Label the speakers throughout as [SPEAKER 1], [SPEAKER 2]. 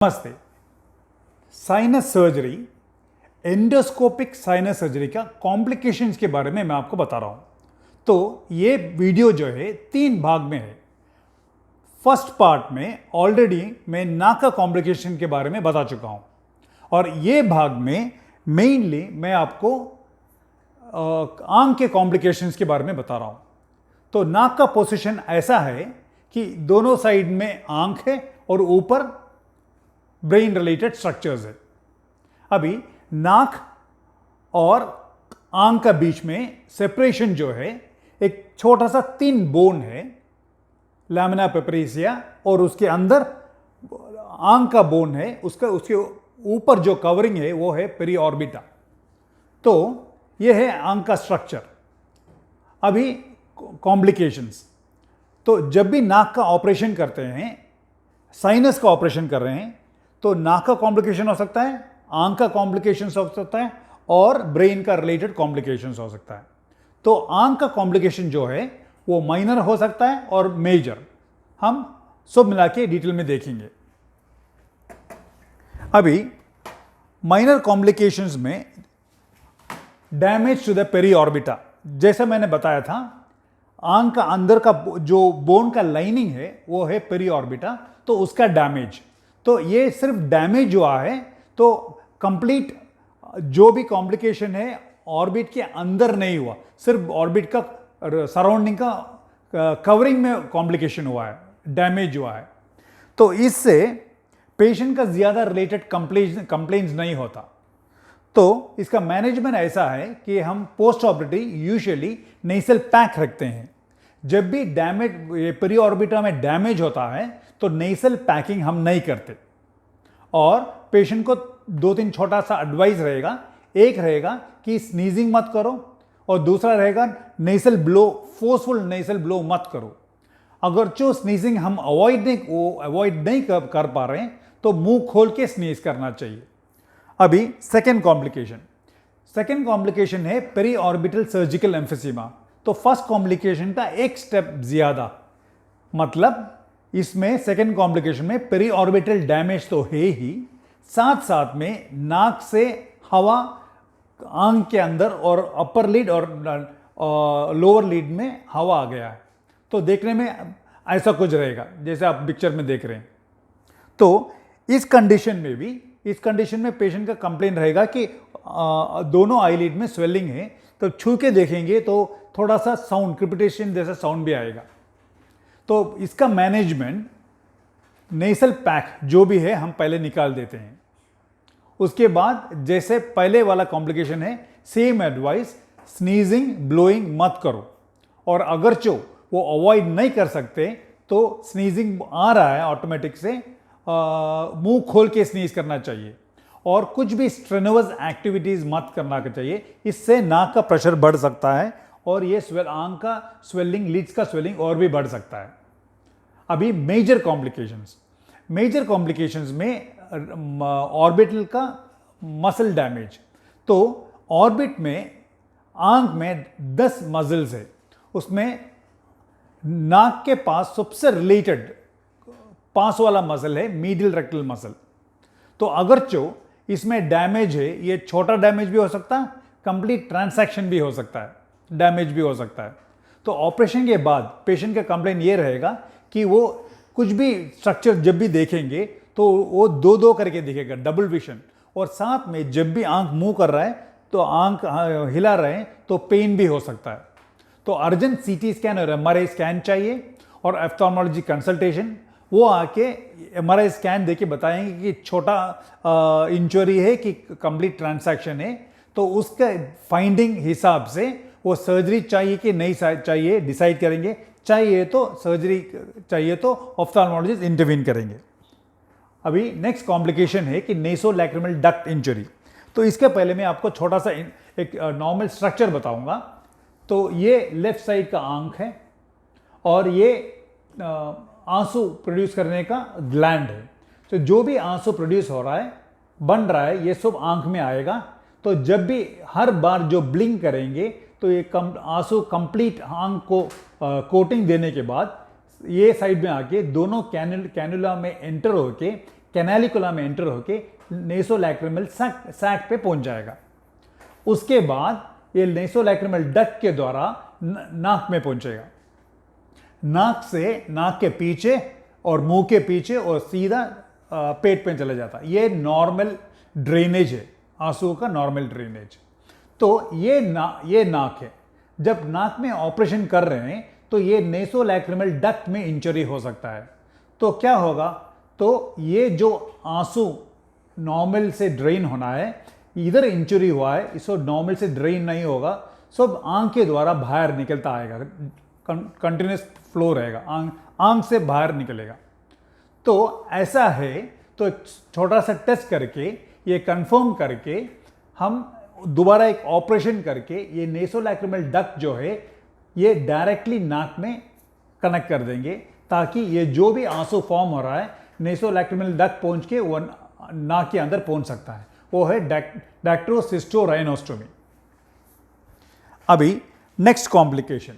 [SPEAKER 1] नमस्ते। Sinus surgery, endoscopic sinus surgery का complications के बारे में मैं आपको बता रहा हूं। तो ये वीडियो जो है 3 भाग में है। फर्स्ट पार्ट में ऑलरेडी मैं नाक का कॉम्प्लिकेशन के बारे में बता चुका हूं और ये भाग में मेनली मैं आपको आंख के कॉम्प्लिकेशंस के बारे में बता रहा हूं। तो नाक का पोजीशन ऐसा है कि दोनों साइड में आंख है और ऊपर ब्रेन रिलेटेड स्ट्रक्चर्स है। अभी नाक और आंख का बीच में सेपरेशन जो है, एक छोटा सा थिन बोन है लैमिना पेपरेसिया, और उसके अंदर आंख का बोन है, उसके ऊपर जो कवरिंग है वो है पेरिऑर्बिटा। तो यह है आंख का स्ट्रक्चर। अभी कॉम्प्लिकेशंस, तो जब भी नाक का ऑपरेशन करते हैं, साइनस का ऑपरेशन कर रहे हैं, तो नाक का कॉम्प्लिकेशन हो सकता है, आंख का कॉम्प्लिकेशन हो सकता है और ब्रेन का रिलेटेड कॉम्प्लिकेशन हो सकता है। तो आंख का कॉम्प्लिकेशन जो है वो माइनर हो सकता है और मेजर, हम सब मिला के डिटेल में देखेंगे। अभी माइनर कॉम्प्लिकेशंस में डैमेज टू द पेरिऑर्बिटा, जैसा मैंने बताया था, आंख का अंदर का जो बोन का लाइनिंग है वो है पेरिऑर्बिटा, तो उसका डैमेज। तो ये सिर्फ डैमेज हुआ है, तो कंप्लीट जो भी कॉम्प्लिकेशन है ऑर्बिट के अंदर नहीं हुआ, सिर्फ ऑर्बिट का सराउंडिंग का कवरिंग में कॉम्प्लिकेशन हुआ है, डैमेज हुआ है। तो इससे पेशेंट का ज़्यादा रिलेटेड कंप्लेंट्स नहीं होता। तो इसका मैनेजमेंट ऐसा है कि हम पोस्ट ऑपरेटिव यूजुअली नेसल पैक रखते हैं। जब भी डैमेज पेरिऑर्बिटा में डैमेज होता है तो नेसल पैकिंग हम नहीं करते। और पेशेंट को 2-3 छोटा सा एडवाइस रहेगा। एक रहेगा कि स्नीजिंग मत करो और दूसरा रहेगा नेसल ब्लो, फोर्सफुल नेसल ब्लो मत करो। अगर जो स्नीजिंग हम अवॉइड नहीं कर पा रहे हैं तो मुंह खोल के स्नीज करना चाहिए। अभी सेकेंड कॉम्प्लिकेशन है पेरिऑर्बिटल सर्जिकल एम्फिसीमा। तो फर्स्ट कॉम्प्लिकेशन का एक स्टेप ज्यादा, मतलब इसमें सेकेंड कॉम्प्लिकेशन में पेरिऑर्बिटल डैमेज तो है ही, साथ साथ में नाक से हवा आंख के अंदर और अपर लीड और लोअर लीड में हवा आ गया है। तो देखने में ऐसा कुछ रहेगा जैसे आप पिक्चर में देख रहे हैं। तो इस कंडीशन में पेशेंट का कंप्लेंट रहेगा कि दोनों आईलिड में स्वेलिंग है। तो छू के देखेंगे तो थोड़ा सा साउंड, क्रिपिटेशन जैसा साउंड भी आएगा। तो इसका मैनेजमेंट नेसल पैक जो भी है हम पहले निकाल देते हैं। उसके बाद जैसे पहले वाला कॉम्प्लिकेशन है, सेम एडवाइस, स्नीजिंग ब्लोइंग मत करो। और अगर जो वो अवॉइड नहीं कर सकते तो स्नीजिंग आ रहा है ऑटोमेटिक से, मुंह खोल के स्नीज करना चाहिए। और कुछ भी स्ट्रेनोवस एक्टिविटीज मत करना चाहिए, इससे नाक का प्रेशर बढ़ सकता है और ये आंख का स्वेलिंग, लिड्स का स्वेलिंग और भी बढ़ सकता है। अभी मेजर कॉम्प्लिकेशंस में ऑर्बिटल का मसल डैमेज। तो ऑर्बिट में आंख में 10 मसल्स है, उसमें नाक के पास सबसे रिलेटेड पास वाला मसल है मीडियल रेक्टल मसल। तो अगर जो इसमें डैमेज है, ये छोटा डैमेज भी हो सकता है, कंप्लीट ट्रांसैक्शन भी हो सकता है, डैमेज भी हो सकता है। तो ऑपरेशन के बाद पेशेंट का कंप्लेंट ये रहेगा कि वो कुछ भी स्ट्रक्चर जब भी देखेंगे तो वो 2-2 करके दिखेगा, डबल विजन। और साथ में जब भी आंख मूव कर रहा है तो आंख हिला रहे हैं तो पेन भी हो सकता है। तो अर्जेंट सीटी स्कैन और एमआरआई स्कैन चाहिए और ऑप्थेल्मोलॉजी कंसल्टेशन। वो आके एमआरआई स्कैन देके बताएंगे कि छोटा इंजरी है कि कंप्लीट ट्रांसैक्शन है। तो उसका फाइंडिंग हिसाब से वो सर्जरी चाहिए कि नहीं चाहिए डिसाइड करेंगे। चाहिए तो सर्जरी, चाहिए तो ऑप्थेल्मोलॉजिस्ट इंटरवीन करेंगे। अभी नेक्स्ट कॉम्प्लिकेशन है कि नेसोलैक्रिमल डक्ट इंजरी। तो इसके पहले मैं आपको छोटा सा एक नॉर्मल स्ट्रक्चर बताऊंगा। तो ये लेफ्ट साइड का आंख है और ये आंसू प्रोड्यूस करने का ग्लैंड है। तो जो भी आंसू प्रोड्यूस हो रहा है, बन रहा है, ये सब आंख में आएगा। तो जब भी हर बार जो ब्लिंक करेंगे तो ये आंसू कंप्लीट आंख को कोटिंग देने के बाद ये साइड में आके दोनों कैनुला में एंटर होके कैनालिकुला में एंटर होके नेसोलैक्रिमल सैक पे पहुंच जाएगा। उसके बाद ये नेसोलैक्रिमल डक्ट के द्वारा नाक में पहुंचेगा, नाक से नाक के पीछे और मुंह के पीछे और सीधा पेट पे चला जाता है। ये नॉर्मल ड्रेनेज है, आंसुओं का नॉर्मल ड्रेनेज। तो ये नाक है। जब नाक में ऑपरेशन कर रहे हैं तो ये नेसोलैक्रिमल डक्ट में इंजरी हो सकता है। तो क्या होगा, तो ये जो आंसू नॉर्मल से ड्रेन होना है, इधर इंजरी हुआ है, इसको नॉर्मल से ड्रेन नहीं होगा, सब आंख के द्वारा बाहर निकलता आएगा, कंटिन्यूस फ्लो रहेगा, आंख से बाहर निकलेगा। तो ऐसा है, तो एक छोटा सा टेस्ट करके ये कंफर्म करके हम दोबारा एक ऑपरेशन करके ये नेसोलैक्रिमल डक्ट जो है ये डायरेक्टली नाक में कनेक्ट कर देंगे, ताकि ये जो भी आंसू फॉर्म हो रहा है नेसोलैक्रिमल डक्ट पहुंच के वो नाक के अंदर पहुंच सकता है। वो है डैक्ट्रोसिस्टोराइनोस्टोमी। अभी नेक्स्ट कॉम्प्लिकेशन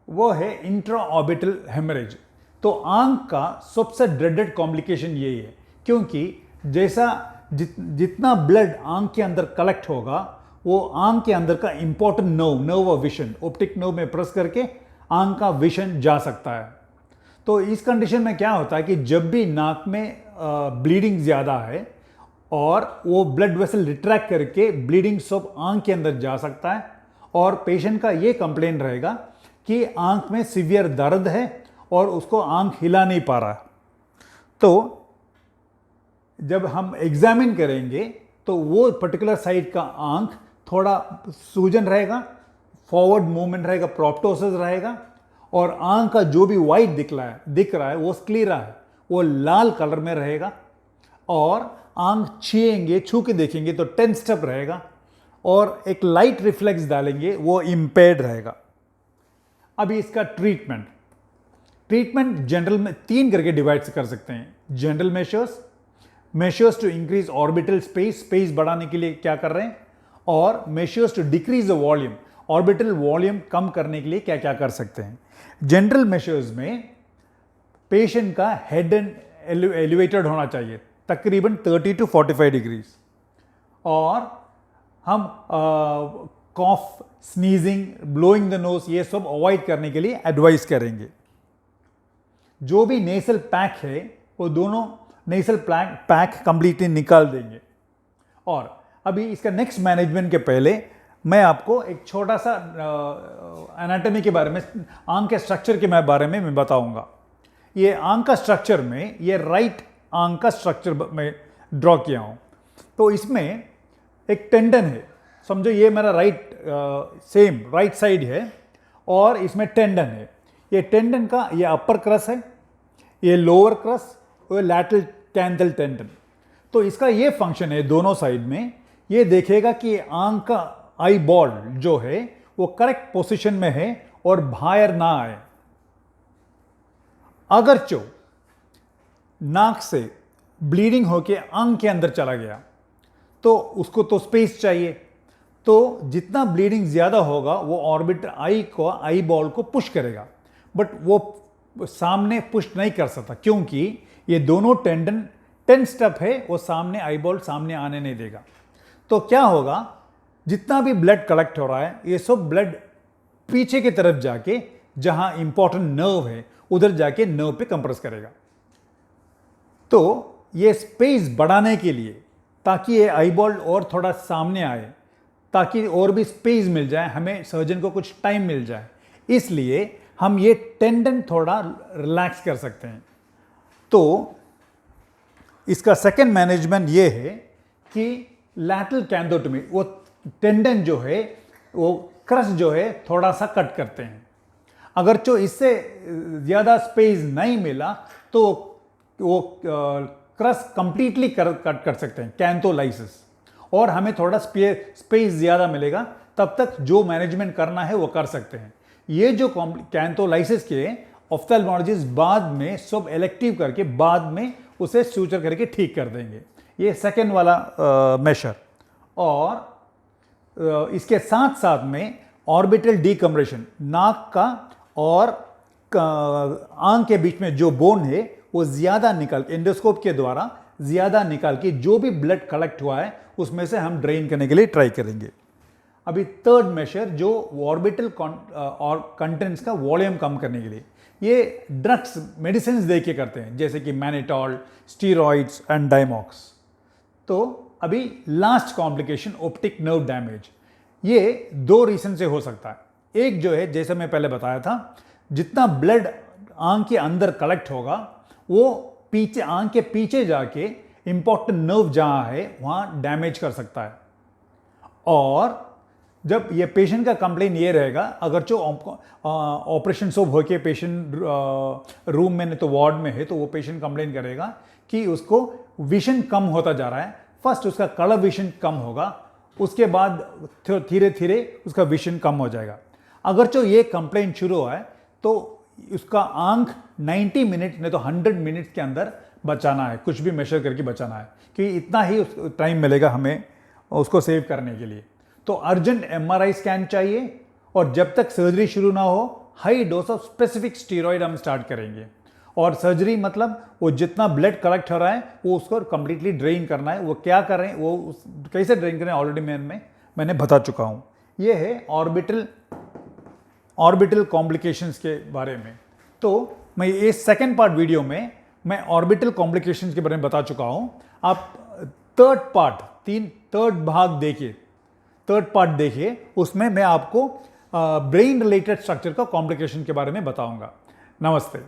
[SPEAKER 1] वो है इंट्राऑर्बिटल हेमरेज। तो आंख का सबसे ड्रेडेड कॉम्प्लिकेशन यही है, क्योंकि जैसा जितना ब्लड आंख के अंदर कलेक्ट होगा वो आंख के अंदर का important nerve of vision, optic nerve में प्रेस करके आंख का विजन जा सकता है। तो इस कंडीशन में क्या होता है कि जब भी नाक में ब्लीडिंग ज़्यादा है और वो ब्लड वेसल रिट्रैक्ट करके ब्लीडिंग सब आंख के अंदर जा सकता है, और पेशेंट का ये कंप्लेन रहेगा कि आंख में सीवियर दर्द है और उसको आंख हिला नहीं पा रहा। तो जब हम एग्जामिन करेंगे तो वो पर्टिकुलर साइड का आंख थोड़ा सूजन रहेगा, फॉरवर्ड मूवमेंट रहेगा, प्रोप्टोसिस रहेगा, और आंख का जो भी वाइट दिख रहा है वो स्क्लीरा है, वो लाल कलर में रहेगा, और आंख छू के देखेंगे तो 10 स्टेप रहेगा, और एक लाइट रिफ्लेक्स डालेंगे वो इम्पेयर्ड रहेगा। अभी इसका ट्रीटमेंट जनरल में 3 करके डिवाइड कर सकते हैं। General measures to increase orbital space बढ़ाने के लिए क्या कर रहे हैं, और measures to decrease the volume, orbital volume कम करने के लिए क्या क्या कर सकते हैं। जनरल मेजर्स में पेशेंट का हेड एंड एलिवेटेड होना चाहिए तकरीबन 30 to 45 डिग्रीज, और हम cough, sneezing, blowing the nose ये सब अवॉइड करने के लिए एडवाइस करेंगे। जो भी नेसल पैक है वो दोनों नेसल पैक कंप्लीटली निकाल देंगे। और अभी इसका नेक्स्ट मैनेजमेंट के पहले मैं आपको एक छोटा सा एनाटॉमी के बारे में, आंख के स्ट्रक्चर के बारे में मैं बताऊंगा। ये आंख का स्ट्रक्चर में, ये राइट आंख का स्ट्रक्चर में ड्रॉ किया हूं। तो इसमें एक टेंडन है, समझो ये मेरा राइट साइड है, और इसमें टेंडन है। ये टेंडन का ये अपर क्रस है, ये लोअर क्रस, और लैटरल कैंथल टेंडन। तो इसका ये फंक्शन है दोनों साइड में, ये देखेगा कि आंख का आई बॉल जो है वो करेक्ट पोजीशन में है और बाहर ना आए। अगर जो नाक से ब्लीडिंग होके आंख के अंदर चला गया तो उसको तो स्पेस चाहिए, तो जितना ब्लीडिंग ज़्यादा होगा वो ऑर्बिट आई बॉल को पुश करेगा, बट वो सामने पुश नहीं कर सकता, क्योंकि ये दोनों टेंडन 10 स्टेप है, वो सामने आई बॉल सामने आने नहीं देगा। तो क्या होगा, जितना भी ब्लड कलेक्ट हो रहा है ये सब ब्लड पीछे की तरफ जाके जहां इंपॉर्टेंट नर्व है उधर जाके नर्व पे कंप्रेस करेगा। तो ये स्पेस बढ़ाने के लिए, ताकि ये आई बॉल और थोड़ा सामने आए, ताकि और भी स्पेस मिल जाए, हमें सर्जन को कुछ टाइम मिल जाए, इसलिए हम ये टेंडन थोड़ा रिलैक्स कर सकते हैं। तो इसका सेकंड मैनेजमेंट ये है कि लैटरल कैंथोटोमी, वो टेंडन जो है वो क्रस जो है थोड़ा सा कट करते हैं। अगर जो इससे ज़्यादा स्पेस नहीं मिला तो वो क्रस कंप्लीटली कट कर सकते हैं, कैंथोलाइसिस, और हमें थोड़ा स्पेस ज़्यादा मिलेगा, तब तक जो मैनेजमेंट करना है वो कर सकते हैं। ये जो कैंथोलाइसिस के ऑफ्थेल्मोलॉजिस्ट बाद में सब इलेक्टिव करके बाद में उसे सूचर करके ठीक कर देंगे। ये सेकेंड वाला मेजर। और इसके साथ साथ में ऑर्बिटल डीकम्प्रेशन, नाक का और आंख के बीच में जो बोन है वो ज़्यादा एंडोस्कोप के द्वारा ज़्यादा निकाल के जो भी ब्लड कलेक्ट हुआ है उसमें से हम ड्रेन करने के लिए ट्राई करेंगे। अभी थर्ड मेजर जो ऑर्बिटल और कंटेंट्स का वॉल्यूम कम करने के लिए, ये ड्रग्स मेडिसिन दे के करते हैं, जैसे कि मैनिटॉल, स्टीरॉइड्स एंड डायमॉक्स। तो अभी last complication optic nerve damage, ये दो रीजन से हो सकता है। एक जो है, जैसे मैं पहले बताया था, जितना ब्लड आंख के अंदर कलेक्ट होगा वो पीछे, आंख के पीछे जाके इंपॉर्टेंट नर्व जहां है वहां डैमेज कर सकता है। और जब ये पेशेंट का कंप्लेन ये रहेगा, अगर जो ऑपरेशन सब होके पेशेंट रूम में नहीं तो वार्ड में है, तो वो पेशेंट कंप्लेन करेगा कि उसको विजन कम होता जा रहा है। फर्स्ट उसका कलर विजन कम होगा, उसके बाद धीरे धीरे उसका विजन कम हो जाएगा। अगर जो ये कंप्लेन शुरू हुआ है तो उसका आंख 90 मिनट नहीं तो 100 मिनट के अंदर बचाना है, कुछ भी मेजर करके बचाना है, क्योंकि इतना ही टाइम मिलेगा हमें उसको सेव करने के लिए। तो अर्जेंट एमआरआई स्कैन चाहिए, और जब तक सर्जरी शुरू ना हो high dose of specific steroid हम स्टार्ट करेंगे। और सर्जरी मतलब वो जितना ब्लड कलेक्ट हो रहा है वो उसको कंप्लीटली ड्रेन करना है। वो क्या कर रहे हैं, वो कैसे ड्रेन कर रहे हैं, ऑलरेडी मैंने बता चुका हूँ। ये है ऑर्बिटल कॉम्प्लिकेशंस के बारे में। तो मैं ये सेकेंड पार्ट वीडियो में मैं ऑर्बिटल कॉम्प्लिकेशंस के बारे में बता चुका हूँ। आप थर्ड पार्ट देखिए, उसमें मैं आपको ब्रेन रिलेटेड स्ट्रक्चर का कॉम्प्लिकेशन के बारे में बताऊंगा। नमस्ते।